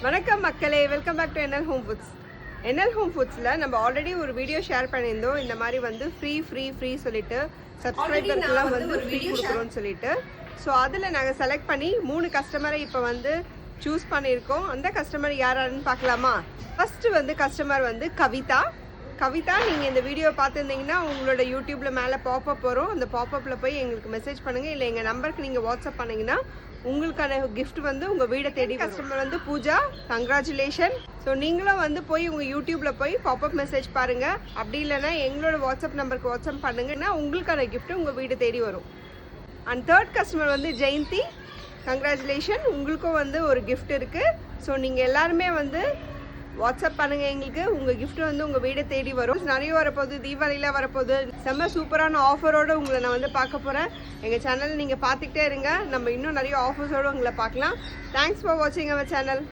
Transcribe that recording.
வணக்கம் மக்களே, welcome back to NL home foods. NL home ஃபுட்ஸில் நம்ம ஆல்ரெடி ஒரு வீடியோ ஷேர் பண்ணியிருந்தோம். இந்த மாதிரி வந்து ஃப்ரீ சொல்லிட்டு சப்ஸ்கிரைபர்ஸ்லாம் வந்து ஃப்ரீ கொடுக்குறோன்னு சொல்லிட்டு. ஸோ அதில் நாங்கள் செலக்ட் பண்ணி 3 கஸ்டமரை இப்போ வந்து சூஸ் பண்ணியிருக்கோம். அந்த கஸ்டமர் யாரான்னு பார்க்கலாமா? ஃபஸ்ட்டு வந்து கஸ்டமர் வந்து கவிதா, நீங்கள் இந்த வீடியோ பார்த்துருந்தீங்கன்னா உங்களோட யூடியூப்பில் மேலே பாப்அப் வரும். அந்த பாப்அப்பில் போய் எங்களுக்கு மெசேஜ் பண்ணுங்கள், இல்லை எங்கள் நம்பருக்கு நீங்கள் வாட்ஸ்அப் பண்ணிங்கன்னா உங்களுக்கான கிஃப்ட் வந்து உங்கள் வீடை தேடி. கஸ்டமர் வந்து பூஜா, கங்க்ராச்சுலேஷன். ஸோ நீங்களும் வந்து போய் உங்கள் யூடியூப்பில் போய் பாப்அப் மெசேஜ் பாருங்கள். அப்படி இல்லைன்னா எங்களோட வாட்ஸ்அப் நம்பருக்கு வாட்ஸ்அப் பண்ணுங்கன்னா உங்களுக்கான கிஃப்ட் உங்கள் வீடு தேடி வரும். அண்ட் தேர்ட் கஸ்டமர் வந்து ஜெயந்தி, கங்க்ராச்சுலேஷன். உங்களுக்கும் வந்து ஒரு கிஃப்ட் இருக்குது. ஸோ நீங்கள் எல்லாருமே வந்து வாட்ஸ்அப் பண்ணுங்கள் எங்களுக்கு, உங்கள் கிஃப்ட் வந்து உங்கள் வீடை தேடி வரும். நிறைய வரப்போகுது, தீபாவளியில் வரப்போகுது. செம்ம சூப்பரான ஆஃபரோடு உங்களை நான் வந்து பார்க்க போகிறேன். எங்கள் சேனல் நீங்கள் பார்த்துக்கிட்டே இருங்க, நம்ம இன்னும் நிறைய ஆஃபர்ஸோடு உங்களை பார்க்கலாம். தேங்க்ஸ் ஃபார் வாட்சிங் அவர் சேனல்.